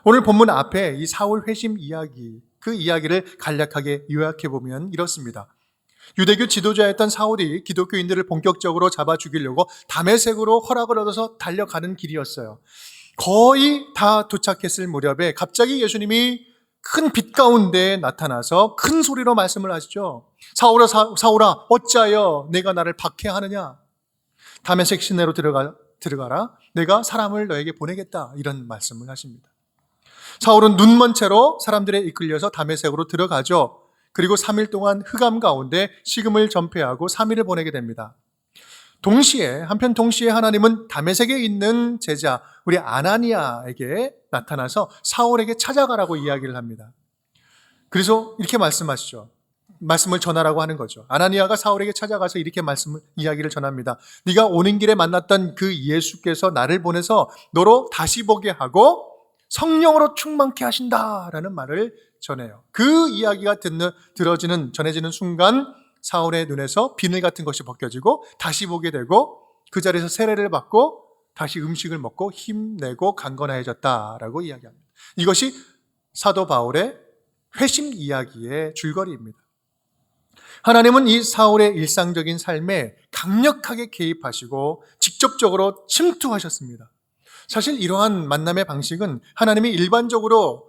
오늘 본문 앞에 이 사울 회심 이야기, 그 이야기를 간략하게 요약해 보면 이렇습니다. 유대교 지도자였던 사울이 기독교인들을 본격적으로 잡아 죽이려고 다메섹으로 허락을 얻어서 달려가는 길이었어요. 거의 다 도착했을 무렵에 갑자기 예수님이 큰 빛 가운데 나타나서 큰 소리로 말씀을 하시죠. 사울아, 사울아, 어찌하여 내가 나를 박해하느냐? 다메섹 시내로 들어가라. 내가 사람을 너에게 보내겠다. 이런 말씀을 하십니다. 사울은 눈먼 채로 사람들에 이끌려서 다메섹으로 들어가죠. 그리고 3일 동안 흑암 가운데 식음을 전폐하고 3일을 보내게 됩니다. 한편 동시에 하나님은 다메섹에 있는 제자 우리 아나니아에게 나타나서 사울에게 찾아가라고 이야기를 합니다. 그래서 이렇게 말씀하시죠. 말씀을 전하라고 하는 거죠. 아나니아가 사울에게 찾아가서 이렇게 이야기를 전합니다. 네가 오는 길에 만났던 그 예수께서 나를 보내서 너로 다시 보게 하고 성령으로 충만케 하신다라는 말을 전해요. 그 이야기가 전해지는 순간 사울의 눈에서 비늘 같은 것이 벗겨지고 다시 보게 되고 그 자리에서 세례를 받고 다시 음식을 먹고 힘내고 강건해졌다라고 이야기합니다. 이것이 사도 바울의 회심 이야기의 줄거리입니다. 하나님은 이 사울의 일상적인 삶에 강력하게 개입하시고 직접적으로 침투하셨습니다. 사실 이러한 만남의 방식은 하나님이 일반적으로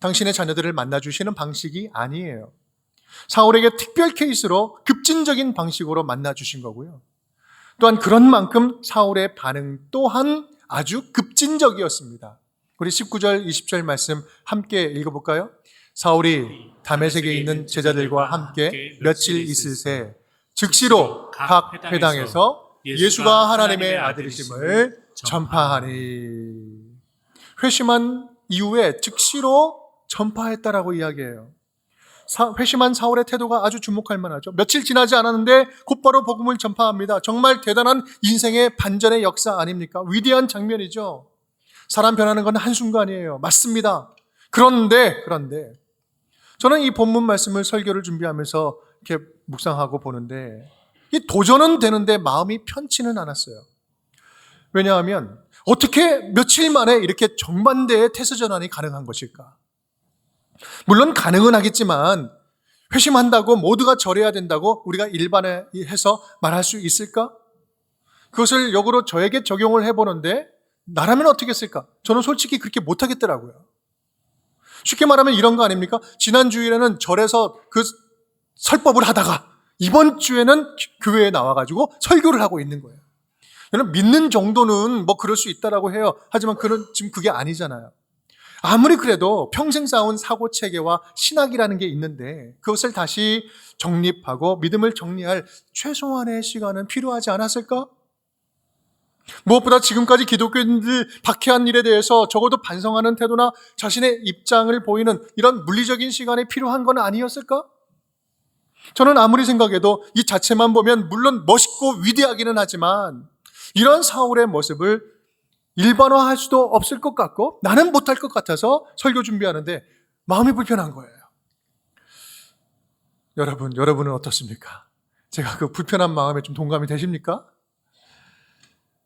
당신의 자녀들을 만나주시는 방식이 아니에요. 사울에게 특별 케이스로 급진적인 방식으로 만나주신 거고요. 또한 그런 만큼 사울의 반응 또한 아주 급진적이었습니다. 우리 19절, 20절 말씀 함께 읽어볼까요? 사울이 다메섹에 있는 제자들과 함께 며칠 있으세 즉시로 각 회당에서 예수가 하나님의 아들이심을 전파하니. 회심한 이후에 즉시로 전파했다라고 이야기해요. 회심한 사울의 태도가 아주 주목할 만하죠. 며칠 지나지 않았는데 곧바로 복음을 전파합니다. 정말 대단한 인생의 반전의 역사 아닙니까? 위대한 장면이죠. 사람 변하는 건 한순간이에요. 맞습니다. 그런데 저는 이 본문 말씀을 설교를 준비하면서 이렇게 묵상하고 보는데 이 도전은 되는데 마음이 편치는 않았어요. 왜냐하면 어떻게 며칠 만에 이렇게 정반대의 태세전환이 가능한 것일까? 물론 가능은 하겠지만 회심한다고 모두가 절해야 된다고 우리가 일반화해서 말할 수 있을까? 그것을 역으로 저에게 적용을 해보는데 나라면 어떻게 했을까? 저는 솔직히 그렇게 못하겠더라고요. 쉽게 말하면 이런 거 아닙니까? 지난 주일에는 절에서 그 설법을 하다가 이번 주에는 교회에 나와가지고 설교를 하고 있는 거예요. 여러분 믿는 정도는 뭐 그럴 수 있다라고 해요. 하지만 지금 그게 아니잖아요. 아무리 그래도 평생 쌓아온 사고체계와 신학이라는 게 있는데 그것을 다시 정립하고 믿음을 정리할 최소한의 시간은 필요하지 않았을까? 무엇보다 지금까지 기독교인들 박해한 일에 대해서 적어도 반성하는 태도나 자신의 입장을 보이는 이런 물리적인 시간이 필요한 건 아니었을까? 저는 아무리 생각해도 이 자체만 보면 물론 멋있고 위대하기는 하지만 이런 사울의 모습을 일반화할 수도 없을 것 같고 나는 못할 것 같아서 설교 준비하는데 마음이 불편한 거예요. 여러분은 어떻습니까? 제가 그 불편한 마음에 좀 동감이 되십니까?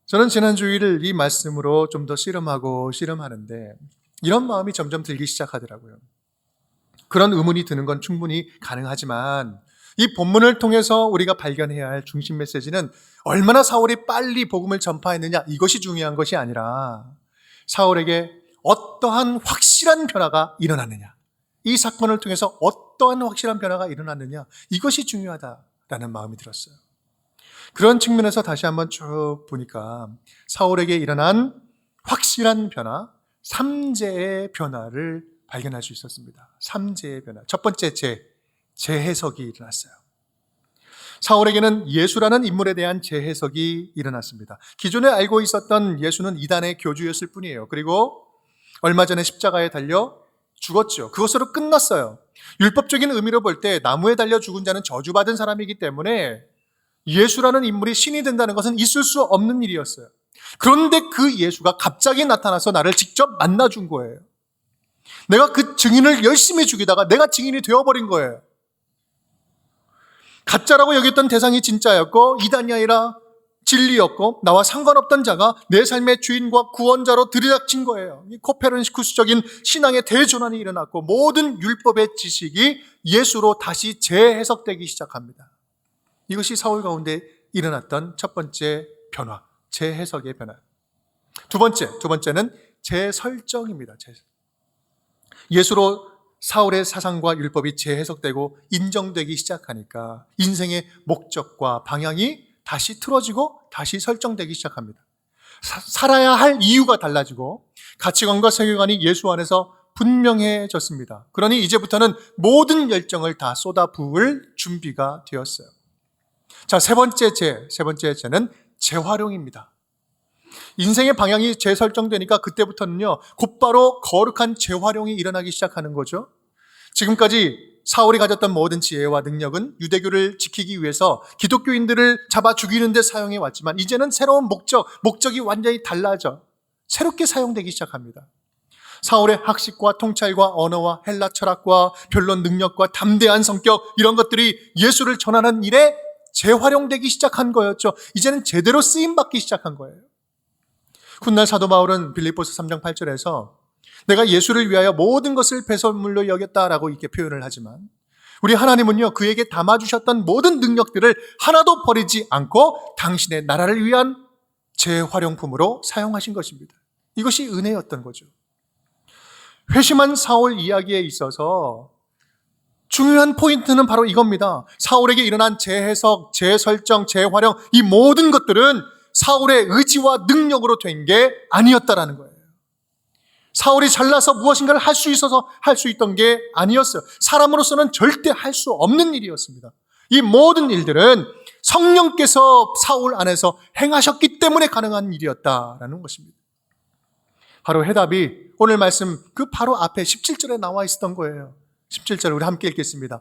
저는 지난 주일을 이 말씀으로 좀 더 씨름하는데 이런 마음이 점점 들기 시작하더라고요. 그런 의문이 드는 건 충분히 가능하지만 이 본문을 통해서 우리가 발견해야 할 중심 메시지는 얼마나 사울이 빨리 복음을 전파했느냐 이것이 중요한 것이 아니라 사울에게 어떠한 확실한 변화가 일어났느냐, 이 사건을 통해서 어떠한 확실한 변화가 일어났느냐 이것이 중요하다라는 마음이 들었어요. 그런 측면에서 다시 한번 쭉 보니까 사울에게 일어난 확실한 변화, 3재의 변화를 발견할 수 있었습니다. 3재의 변화. 첫 번째 재해석이 일어났어요. 사울에게는 예수라는 인물에 대한 재해석이 일어났습니다. 기존에 알고 있었던 예수는 이단의 교주였을 뿐이에요. 그리고 얼마 전에 십자가에 달려 죽었죠. 그것으로 끝났어요. 율법적인 의미로 볼 때 나무에 달려 죽은 자는 저주받은 사람이기 때문에 예수라는 인물이 신이 된다는 것은 있을 수 없는 일이었어요. 그런데 그 예수가 갑자기 나타나서 나를 직접 만나준 거예요. 내가 그 증인을 열심히 죽이다가 내가 증인이 되어버린 거예요. 가짜라고 여겼던 대상이 진짜였고 이단이 아니라 진리였고 나와 상관없던 자가 내 삶의 주인과 구원자로 들이닥친 거예요. 이 코페르니쿠스적인 신앙의 대전환이 일어났고 모든 율법의 지식이 예수로 다시 재해석되기 시작합니다. 이것이 사울 가운데 일어났던 첫 번째 변화, 재해석의 변화. 두 번째는 재설정입니다. 예수로 사울의 사상과 율법이 재해석되고 인정되기 시작하니까 인생의 목적과 방향이 다시 틀어지고 다시 설정되기 시작합니다. 살아야 할 이유가 달라지고 가치관과 세계관이 예수 안에서 분명해졌습니다. 그러니 이제부터는 모든 열정을 다 쏟아부을 준비가 되었어요. 자, 세 번째 죄는 재활용입니다. 인생의 방향이 재설정되니까 그때부터는요, 곧바로 거룩한 재활용이 일어나기 시작하는 거죠. 지금까지 사울이 가졌던 모든 지혜와 능력은 유대교를 지키기 위해서 기독교인들을 잡아 죽이는 데 사용해 왔지만 이제는 새로운 목적이 완전히 달라져 새롭게 사용되기 시작합니다. 사울의 학식과 통찰과 언어와 헬라 철학과 변론 능력과 담대한 성격, 이런 것들이 예수를 전하는 일에 재활용되기 시작한 거였죠. 이제는 제대로 쓰임받기 시작한 거예요. 훗날 사도 바울은 빌립보서 3장 8절에서 내가 예수를 위하여 모든 것을 배설물로 여겼다라고 이렇게 표현을 하지만 우리 하나님은요, 그에게 담아주셨던 모든 능력들을 하나도 버리지 않고 당신의 나라를 위한 재활용품으로 사용하신 것입니다. 이것이 은혜였던 거죠. 회심한 사울 이야기에 있어서 중요한 포인트는 바로 이겁니다. 사울에게 일어난 재해석, 재설정, 재활용, 이 모든 것들은 사울의 의지와 능력으로 된 게 아니었다라는 거예요. 사울이 잘나서 무엇인가를 할 수 있어서 할 수 있던 게 아니었어요. 사람으로서는 절대 할 수 없는 일이었습니다. 이 모든 일들은 성령께서 사울 안에서 행하셨기 때문에 가능한 일이었다라는 것입니다. 바로 해답이 오늘 말씀 그 바로 앞에 17절에 나와 있었던 거예요. 17절 우리 함께 읽겠습니다.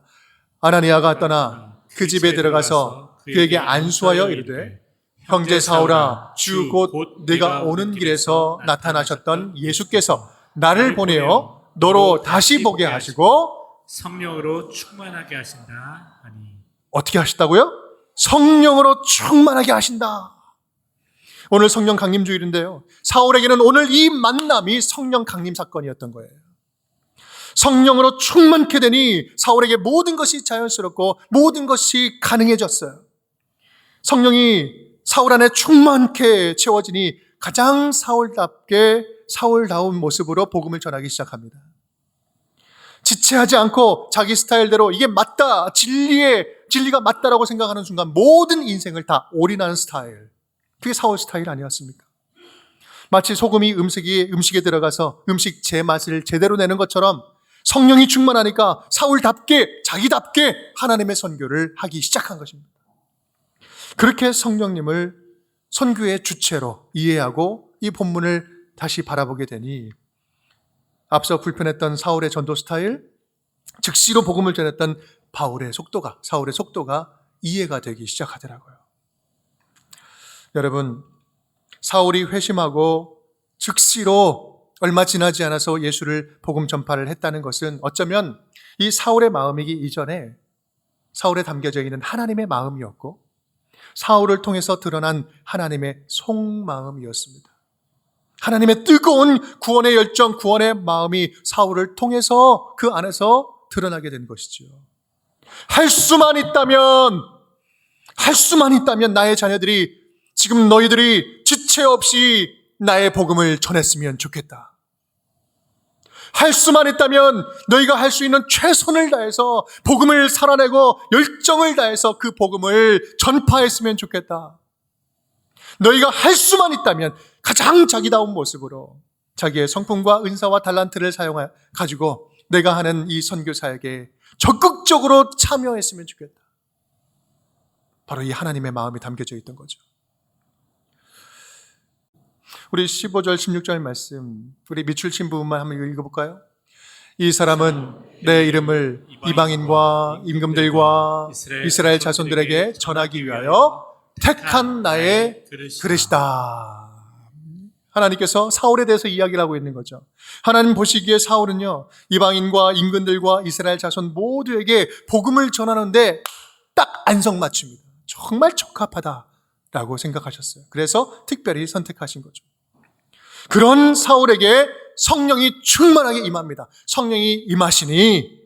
아나니아가 떠나 그 집에 들어가서 그에게 안수하여 이르되 형제 사울아, 주 곧 네가 오는 길에서 나타나셨던 예수께서 나를 보내어 너로 다시 보게 하시고 성령으로 충만하게 하신다 하니. 어떻게 하셨다고요? 성령으로 충만하게 하신다. 오늘 성령 강림 주일인데요, 사울에게는 오늘 이 만남이 성령 강림 사건이었던 거예요. 성령으로 충만케 되니 사울에게 모든 것이 자연스럽고 모든 것이 가능해졌어요. 성령이 사울 안에 충만케 채워지니 가장 사울답게 사울다운 모습으로 복음을 전하기 시작합니다. 지체하지 않고 자기 스타일대로 이게 맞다, 진리가 맞다라고 생각하는 순간 모든 인생을 다 올인하는 스타일, 그게 사울 스타일 아니었습니까? 마치 소금이 음식에 들어가서 음식 제맛을 제대로 내는 것처럼 성령이 충만하니까 사울답게 자기답게 하나님의 선교를 하기 시작한 것입니다. 그렇게 성령님을 선교의 주체로 이해하고 이 본문을 다시 바라보게 되니 앞서 불편했던 사울의 전도 스타일, 즉시로 복음을 전했던 사울의 속도가 이해가 되기 시작하더라고요. 여러분, 사울이 회심하고 즉시로 얼마 지나지 않아서 예수를 복음 전파를 했다는 것은 어쩌면 이 사울의 마음이기 이전에 사울에 담겨져 있는 하나님의 마음이었고 사울을 통해서 드러난 하나님의 속마음이었습니다. 하나님의 뜨거운 구원의 열정, 구원의 마음이 사울을 통해서 그 안에서 드러나게 된 것이죠. 할 수만 있다면 나의 자녀들이, 지금 너희들이 지체 없이 나의 복음을 전했으면 좋겠다. 할 수만 있다면 너희가 할 수 있는 최선을 다해서 복음을 살아내고 열정을 다해서 그 복음을 전파했으면 좋겠다. 너희가 할 수만 있다면 가장 자기다운 모습으로 자기의 성품과 은사와 달란트를 가지고 내가 하는 이 선교사에게 적극적으로 참여했으면 좋겠다. 바로 이 하나님의 마음이 담겨져 있던 거죠. 우리 15절, 16절 말씀, 우리 밑줄 친 부분만 한번 읽어볼까요? 이 사람은 내 이름을 이방인과 임금들과 이스라엘 자손들에게 전하기 위하여 택한 나의 그릇이다. 하나님께서 사울에 대해서 이야기를 하고 있는 거죠. 하나님 보시기에 사울은요, 이방인과 임금들과 이스라엘 자손 모두에게 복음을 전하는데 딱 안성맞춤이다. 정말 적합하다. 라고 생각하셨어요. 그래서 특별히 선택하신 거죠. 그런 사울에게 성령이 충만하게 임합니다. 성령이 임하시니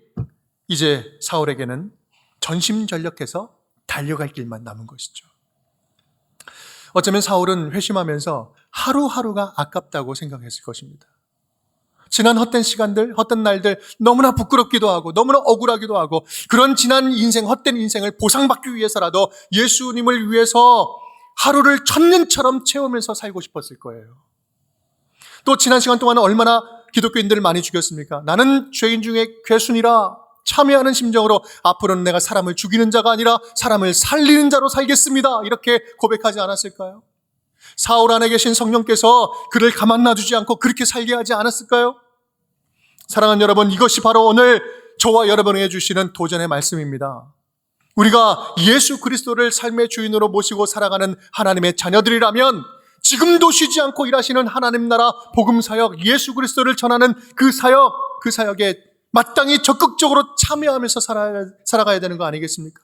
이제 사울에게는 전심전력해서 달려갈 길만 남은 것이죠. 어쩌면 사울은 회심하면서 하루하루가 아깝다고 생각했을 것입니다. 지난 헛된 시간들, 헛된 날들 너무나 부끄럽기도 하고 너무나 억울하기도 하고 그런 지난 인생, 헛된 인생을 보상받기 위해서라도 예수님을 위해서 하루를 천년처럼 채우면서 살고 싶었을 거예요. 또 지난 시간 동안 얼마나 기독교인들을 많이 죽였습니까? 나는 죄인 중에 괴순이라 참여하는 심정으로 앞으로는 내가 사람을 죽이는 자가 아니라 사람을 살리는 자로 살겠습니다. 이렇게 고백하지 않았을까요? 사울 안에 계신 성령께서 그를 가만 놔두지 않고 그렇게 살게 하지 않았을까요? 사랑하는 여러분, 이것이 바로 오늘 저와 여러분에게 주시는 도전의 말씀입니다. 우리가 예수 그리스도를 삶의 주인으로 모시고 살아가는 하나님의 자녀들이라면 지금도 쉬지 않고 일하시는 하나님 나라 복음사역, 예수 그리스도를 전하는 그 사역에 마땅히 적극적으로 참여하면서 살아가야 되는 거 아니겠습니까?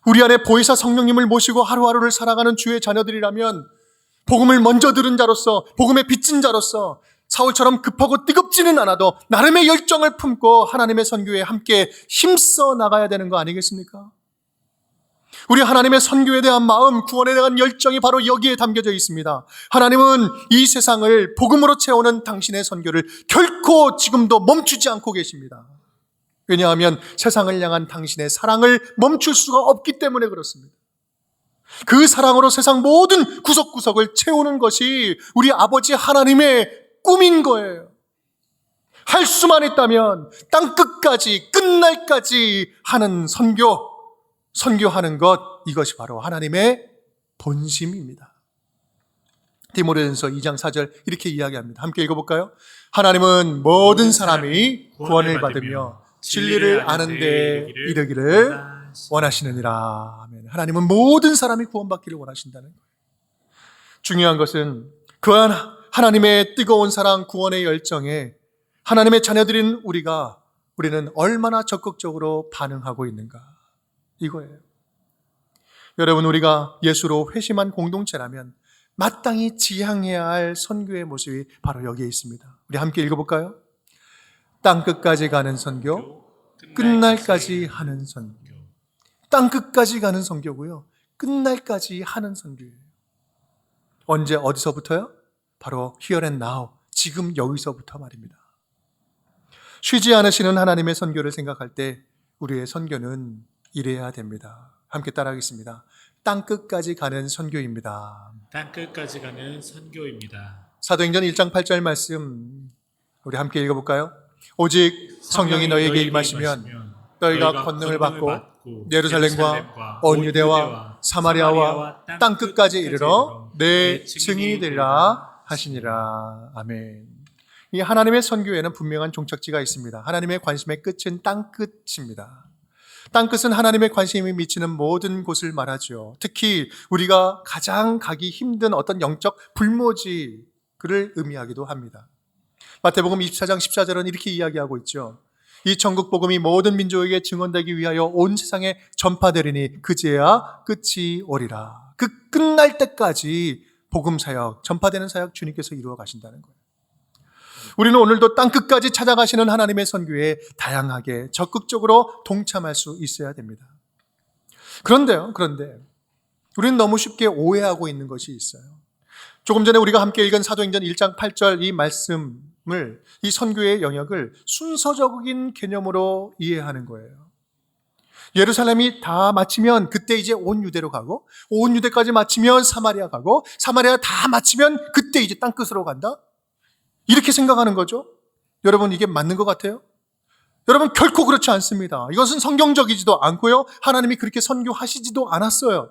우리 안에 보혜사 성령님을 모시고 하루하루를 살아가는 주의 자녀들이라면 복음을 먼저 들은 자로서, 복음에 빚진 자로서 사울처럼 급하고 뜨겁지는 않아도 나름의 열정을 품고 하나님의 선교에 함께 힘써 나가야 되는 거 아니겠습니까? 우리 하나님의 선교에 대한 마음, 구원에 대한 열정이 바로 여기에 담겨져 있습니다. 하나님은 이 세상을 복음으로 채우는 당신의 선교를 결코 지금도 멈추지 않고 계십니다. 왜냐하면 세상을 향한 당신의 사랑을 멈출 수가 없기 때문에 그렇습니다. 그 사랑으로 세상 모든 구석구석을 채우는 것이 우리 아버지 하나님의 꿈인 거예요. 할 수만 있다면 땅끝까지 끝날까지 하는 선교하는 것, 이것이 바로 하나님의 본심입니다. 디모데전서 2장 4절 이렇게 이야기합니다. 함께 읽어볼까요? 하나님은 모든 사람이 구원을 받으며 진리를 아는 데 이르기를 원하시느니라. 아멘. 하나님은 모든 사람이 구원받기를 원하신다는 거예요. 중요한 것은 그 하나님의 뜨거운 사랑, 구원의 열정에 하나님의 자녀들인 우리는 얼마나 적극적으로 반응하고 있는가, 이거예요. 여러분, 우리가 예수로 회심한 공동체라면 마땅히 지향해야 할 선교의 모습이 바로 여기에 있습니다. 우리 함께 읽어볼까요? 땅끝까지 가는 선교, 끝날까지 하는 선교. 땅끝까지 가는 선교고요, 끝날까지 하는 선교예요. 언제 어디서부터요? 바로 here and now, 지금 여기서부터 말입니다. 쉬지 않으시는 하나님의 선교를 생각할 때 우리의 선교는 이래야 됩니다. 함께 따라하겠습니다. 땅끝까지 가는 선교입니다. 땅끝까지 가는 선교입니다. 사도행전 1장 8절 말씀 우리 함께 읽어볼까요? 오직 성령이 너희에게 임하시면 너희가 권능을 받고 예루살렘과 온 유대와 사마리아와 땅끝까지 이르러 내 증인이 되리라 하시니라. 아멘. 이 하나님의 선교에는 분명한 종착지가 있습니다. 하나님의 관심의 끝은 땅끝입니다. 땅끝은 하나님의 관심이 미치는 모든 곳을 말하죠. 특히 우리가 가장 가기 힘든 어떤 영적 불모지, 그를 의미하기도 합니다. 마태복음 24장 14절은 이렇게 이야기하고 있죠. 이 천국 복음이 모든 민족에게 증언되기 위하여 온 세상에 전파되리니 그제야 끝이 오리라. 그 끝날 때까지 복음 사역, 전파되는 사역 주님께서 이루어 가신다는 거예요. 우리는 오늘도 땅끝까지 찾아가시는 하나님의 선교에 다양하게 적극적으로 동참할 수 있어야 됩니다. 그런데 우리는 너무 쉽게 오해하고 있는 것이 있어요. 조금 전에 우리가 함께 읽은 사도행전 1장 8절 이 말씀을, 이 선교의 영역을 순서적인 개념으로 이해하는 거예요. 예루살렘이 다 마치면 그때 이제 온 유대로 가고, 온 유대까지 마치면 사마리아 가고, 사마리아 다 마치면 그때 이제 땅끝으로 간다? 이렇게 생각하는 거죠. 여러분, 이게 맞는 것 같아요? 여러분, 결코 그렇지 않습니다. 이것은 성경적이지도 않고요, 하나님이 그렇게 선교하시지도 않았어요.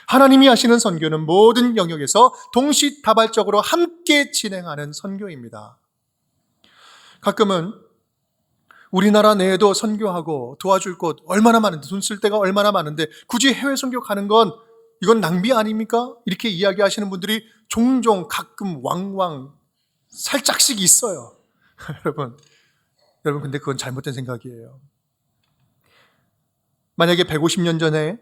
하나님이 하시는 선교는 모든 영역에서 동시다발적으로 함께 진행하는 선교입니다. 가끔은 우리나라 내에도 선교하고 도와줄 곳 얼마나 많은데, 돈 쓸 데가 얼마나 많은데 굳이 해외 선교 가는 건 이건 낭비 아닙니까? 이렇게 이야기하시는 분들이 종종 가끔 왕왕 살짝씩 있어요. 여러분 근데 그건 잘못된 생각이에요. 만약에 150년 전에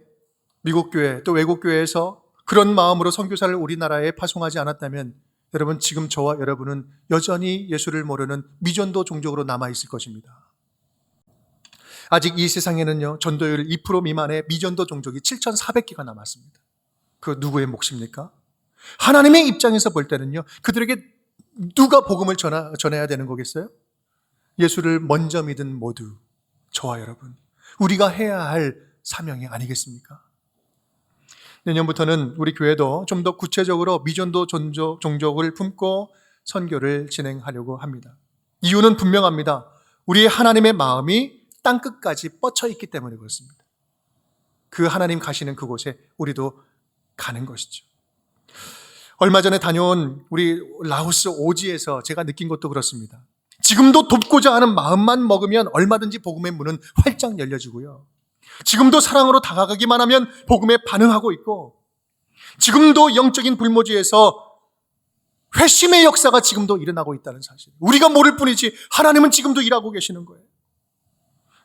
미국 교회 또 외국 교회에서 그런 마음으로 선교사를 우리나라에 파송하지 않았다면 여러분 지금 저와 여러분은 여전히 예수를 모르는 미전도 종족으로 남아있을 것입니다. 아직 이 세상에는요 전도율 2% 미만의 미전도 종족이 7,400개가 남았습니다. 그 누구의 몫입니까? 하나님의 입장에서 볼 때는요 그들에게 누가 복음을 전해야 되는 거겠어요? 예수를 먼저 믿은 모두 저와 여러분 우리가 해야 할 사명이 아니겠습니까? 내년부터는 우리 교회도 좀 더 구체적으로 미전도 종족을 품고 선교를 진행하려고 합니다. 이유는 분명합니다. 우리의 하나님의 마음이 땅끝까지 뻗쳐 있기 때문에 그렇습니다. 그 하나님 가시는 그곳에 우리도 가는 것이죠. 얼마 전에 다녀온 우리 라오스 오지에서 제가 느낀 것도 그렇습니다. 지금도 돕고자 하는 마음만 먹으면 얼마든지 복음의 문은 활짝 열려지고요. 지금도 사랑으로 다가가기만 하면 복음에 반응하고 있고 지금도 영적인 불모지에서 회심의 역사가 지금도 일어나고 있다는 사실. 우리가 모를 뿐이지 하나님은 지금도 일하고 계시는 거예요.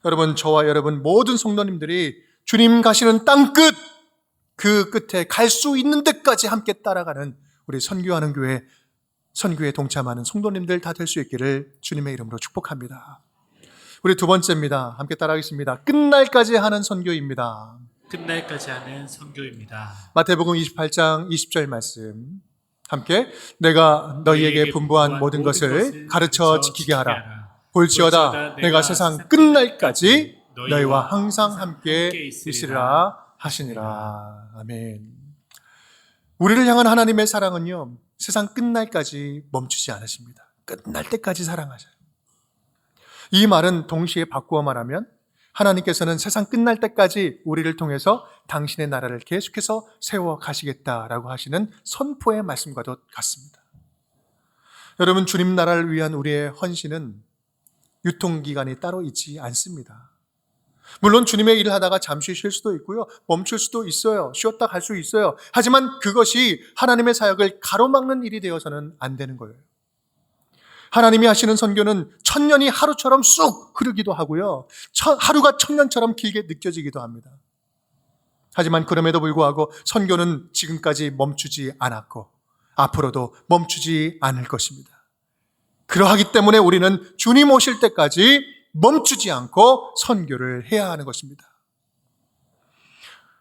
여러분 저와 여러분 모든 성도님들이 주님 가시는 땅끝 그 끝에 갈 수 있는 데까지 함께 따라가는 우리 선교하는 교회 선교에 동참하는 성도님들 다 될 수 있기를 주님의 이름으로 축복합니다. 우리 두 번째입니다. 함께 따라하겠습니다. 끝날까지 하는 선교입니다. 끝날까지 하는 선교입니다. 마태복음 28장 20절 말씀 함께 내가 너희에게 분부한 모든 것을 가르쳐 지키게 하라. 볼지어다 내가 세상 끝날까지 너희와 항상 함께 있으리라 하시니라. 아멘. 우리를 향한 하나님의 사랑은요 세상 끝날까지 멈추지 않으십니다. 끝날 때까지 사랑하셔요. 이 말은 동시에 바꾸어 말하면 하나님께서는 세상 끝날 때까지 우리를 통해서 당신의 나라를 계속해서 세워 가시겠다라고 하시는 선포의 말씀과도 같습니다. 여러분 주님 나라를 위한 우리의 헌신은 유통기간이 따로 있지 않습니다. 물론 주님의 일을 하다가 잠시 쉴 수도 있고요. 멈출 수도 있어요. 쉬었다 갈 수 있어요. 하지만 그것이 하나님의 사역을 가로막는 일이 되어서는 안 되는 거예요. 하나님이 하시는 선교는 천년이 하루처럼 쑥 흐르기도 하고요. 하루가 천년처럼 길게 느껴지기도 합니다. 하지만 그럼에도 불구하고 선교는 지금까지 멈추지 않았고 앞으로도 멈추지 않을 것입니다. 그러하기 때문에 우리는 주님 오실 때까지 멈추지 않고 선교를 해야 하는 것입니다.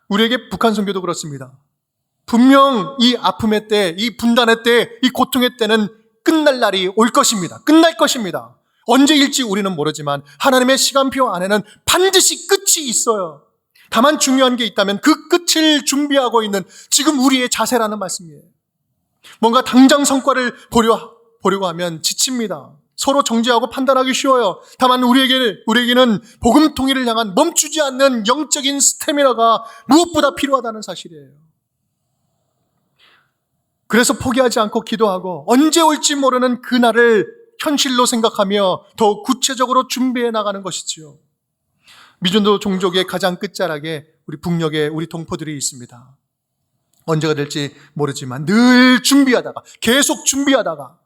우리에게 북한 선교도 그렇습니다. 분명 이 아픔의 때, 이 분단의 때, 이 고통의 때는 끝날 날이 올 것입니다. 끝날 것입니다. 언제일지 우리는 모르지만 하나님의 시간표 안에는 반드시 끝이 있어요. 다만 중요한 게 있다면 그 끝을 준비하고 있는 지금 우리의 자세라는 말씀이에요. 뭔가 당장 성과를 보려고 하면 지칩니다. 서로 정죄하고 판단하기 쉬워요. 다만 우리에게는 복음 통일을 향한 멈추지 않는 영적인 스태미나가 무엇보다 필요하다는 사실이에요. 그래서 포기하지 않고 기도하고 언제 올지 모르는 그날을 현실로 생각하며 더욱 구체적으로 준비해 나가는 것이지요. 미전도 종족의 가장 끝자락에 우리 북녘에 우리 동포들이 있습니다. 언제가 될지 모르지만 늘 준비하다가 계속 준비하다가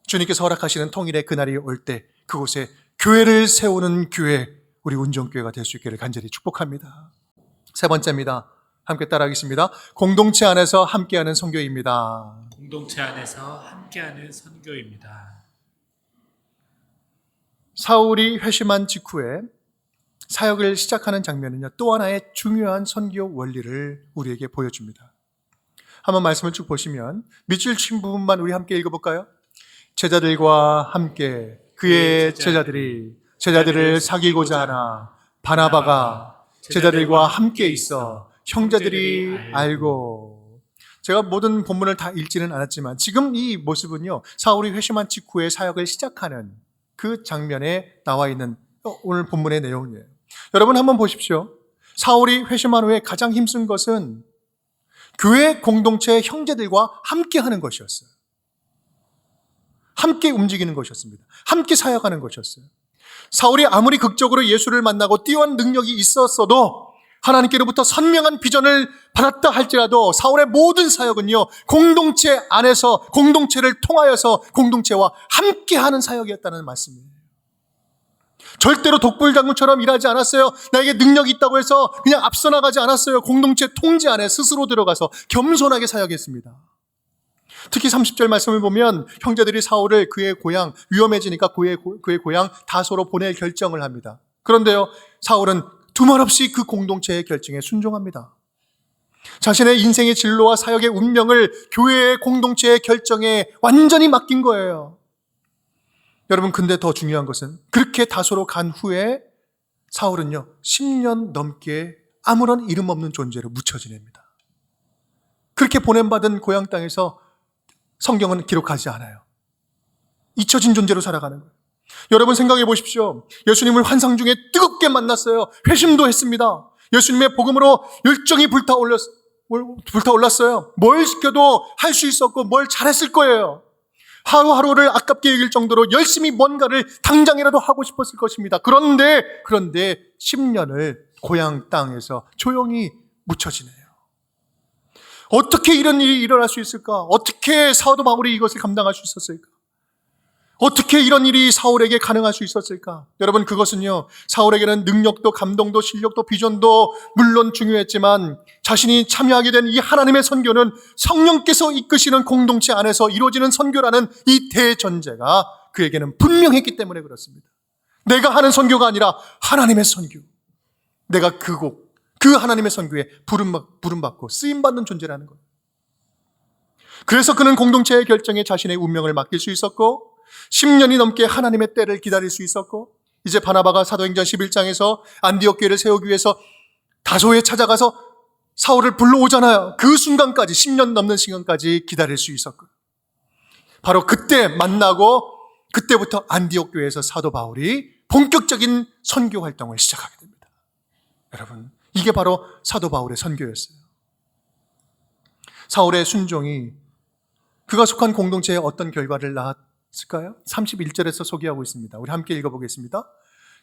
주님께서 허락하시는 통일의 그날이 올 때 그곳에 교회를 세우는 교회, 우리 운정교회가 될 수 있기를 간절히 축복합니다. 세 번째입니다. 함께 따라하겠습니다. 공동체 안에서 함께하는 선교입니다. 공동체 안에서 함께하는 선교입니다. 사울이 회심한 직후에 사역을 시작하는 장면은요, 또 하나의 중요한 선교 원리를 우리에게 보여줍니다. 한번 말씀을 쭉 보시면 밑줄 친 부분만 우리 함께 읽어볼까요? 제자들과 함께 그의 제자들을 사귀고자 하나 바나바가 제자들과 함께 있어 형제들이 알고. 제가 모든 본문을 다 읽지는 않았지만 지금 이 모습은요, 사울이 회심한 직후에 사역을 시작하는 그 장면에 나와 있는 오늘 본문의 내용이에요. 여러분 한번 보십시오. 사울이 회심한 후에 가장 힘쓴 것은 교회 공동체의 형제들과 함께 하는 것이었어요. 함께 움직이는 것이었습니다. 함께 사역하는 것이었어요. 사울이 아무리 극적으로 예수를 만나고 뛰어난 능력이 있었어도 하나님께로부터 선명한 비전을 받았다 할지라도 사울의 모든 사역은요, 공동체 안에서 공동체를 통하여서 공동체와 함께하는 사역이었다는 말씀이에요. 절대로 독불장군처럼 일하지 않았어요. 나에게 능력이 있다고 해서 그냥 앞서 나가지 않았어요. 공동체 통제 안에 스스로 들어가서 겸손하게 사역했습니다. 특히 30절 말씀을 보면 형제들이 사울을 그의 고향, 위험해지니까 그의 고향 다소로 보낼 결정을 합니다. 그런데요, 사울은 두말 없이 그 공동체의 결정에 순종합니다. 자신의 인생의 진로와 사역의 운명을 교회의 공동체의 결정에 완전히 맡긴 거예요. 여러분, 근데 더 중요한 것은 그렇게 다소로 간 후에 사울은요, 10년 넘게 아무런 이름 없는 존재로 묻혀 지냅니다. 그렇게 보냄받은 고향 땅에서 성경은 기록하지 않아요. 잊혀진 존재로 살아가는 거예요. 여러분 생각해 보십시오. 예수님을 환상 중에 뜨겁게 만났어요. 회심도 했습니다. 예수님의 복음으로 열정이 불타올랐어요. 뭘 시켜도 할 수 있었고 뭘 잘했을 거예요. 하루하루를 아깝게 여길 정도로 열심히 뭔가를 당장이라도 하고 싶었을 것입니다. 그런데 10년을 고향 땅에서 조용히 묻혀 지내요. 어떻게 이런 일이 일어날 수 있을까? 어떻게 사도 바울이 이것을 감당할 수 있었을까? 어떻게 이런 일이 사울에게 가능할 수 있었을까? 여러분, 그것은요, 사울에게는 능력도 감동도 실력도 비전도 물론 중요했지만 자신이 참여하게 된 이 하나님의 선교는 성령께서 이끄시는 공동체 안에서 이루어지는 선교라는 이 대전제가 그에게는 분명했기 때문에 그렇습니다. 내가 하는 선교가 아니라 하나님의 선교. 내가 그 하나님의 선교에 부름받고 쓰임받는 존재라는 거예요. 그래서 그는 공동체의 결정에 자신의 운명을 맡길 수 있었고 10년이 넘게 하나님의 때를 기다릴 수 있었고 이제 바나바가 사도행전 11장에서 안디옥 교회를 세우기 위해서 다소에 찾아가서 사울을 불러오잖아요. 그 순간까지 10년 넘는 시간까지 기다릴 수 있었고 바로 그때 만나고 그때부터 안디옥 교회에서 사도 바울이 본격적인 선교 활동을 시작하게 됩니다. 여러분, 이게 바로 사도 바울의 선교였어요. 사울의 순종이 그가 속한 공동체에 어떤 결과를 낳았을까요? 31절에서 소개하고 있습니다. 우리 함께 읽어보겠습니다.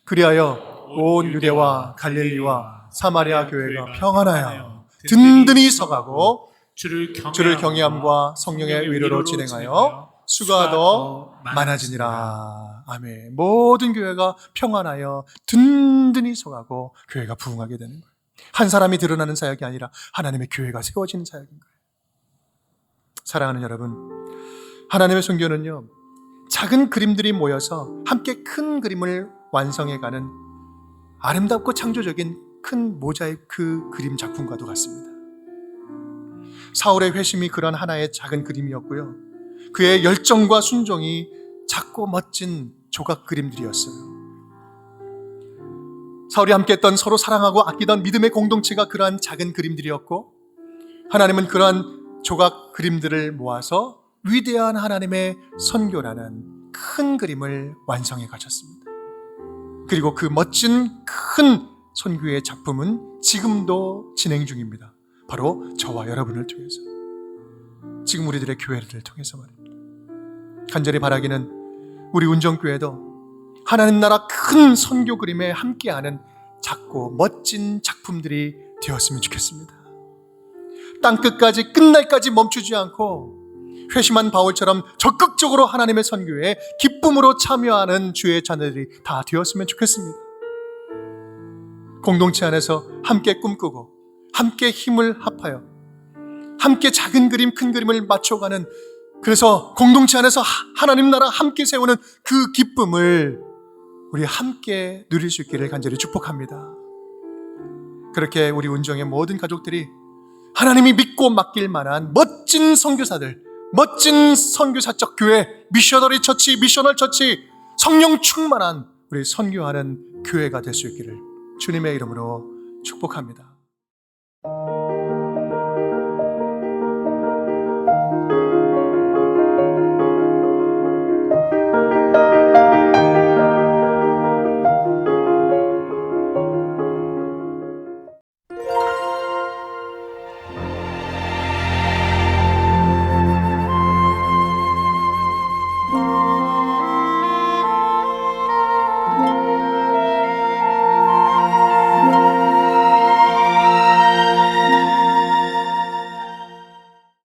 그리하여 온 유대와 갈릴리와 사마리아 교회가 평안하여 든든히 서가고 주를 경외함과 성령의 위로로 진행하여 수가 더 많아지니라. 아멘. 모든 교회가 평안하여 든든히 서가고 교회가 부흥하게 되는 거예요. 한 사람이 드러나는 사역이 아니라 하나님의 교회가 세워지는 사역인 거예요. 사랑하는 여러분, 하나님의 선교는요, 작은 그림들이 모여서 함께 큰 그림을 완성해가는 아름답고 창조적인 큰 모자이크 그림 작품과도 같습니다. 사울의 회심이 그런 하나의 작은 그림이었고요. 그의 열정과 순종이 작고 멋진 조각 그림들이었어요. 사울이 함께했던 서로 사랑하고 아끼던 믿음의 공동체가 그러한 작은 그림들이었고 하나님은 그러한 조각 그림들을 모아서 위대한 하나님의 선교라는 큰 그림을 완성해 가셨습니다. 그리고 그 멋진 큰 선교의 작품은 지금도 진행 중입니다. 바로 저와 여러분을 통해서, 지금 우리들의 교회를 통해서 말입니다. 간절히 바라기는 우리 운정교회도 하나님 나라 큰 선교 그림에 함께하는 작고 멋진 작품들이 되었으면 좋겠습니다. 땅끝까지 끝날까지 멈추지 않고 회심한 바울처럼 적극적으로 하나님의 선교에 기쁨으로 참여하는 주의 자녀들이 다 되었으면 좋겠습니다. 공동체 안에서 함께 꿈꾸고 함께 힘을 합하여 함께 작은 그림 큰 그림을 맞춰가는, 그래서 공동체 안에서 하나님 나라 함께 세우는 그 기쁨을 우리 함께 누릴 수 있기를 간절히 축복합니다. 그렇게 우리 운정의 모든 가족들이 하나님이 믿고 맡길 만한 멋진 선교사들, 멋진 선교사적 교회, 미셔너리 처치, 미셔널 처치, 성령 충만한 우리 선교하는 교회가 될 수 있기를 주님의 이름으로 축복합니다.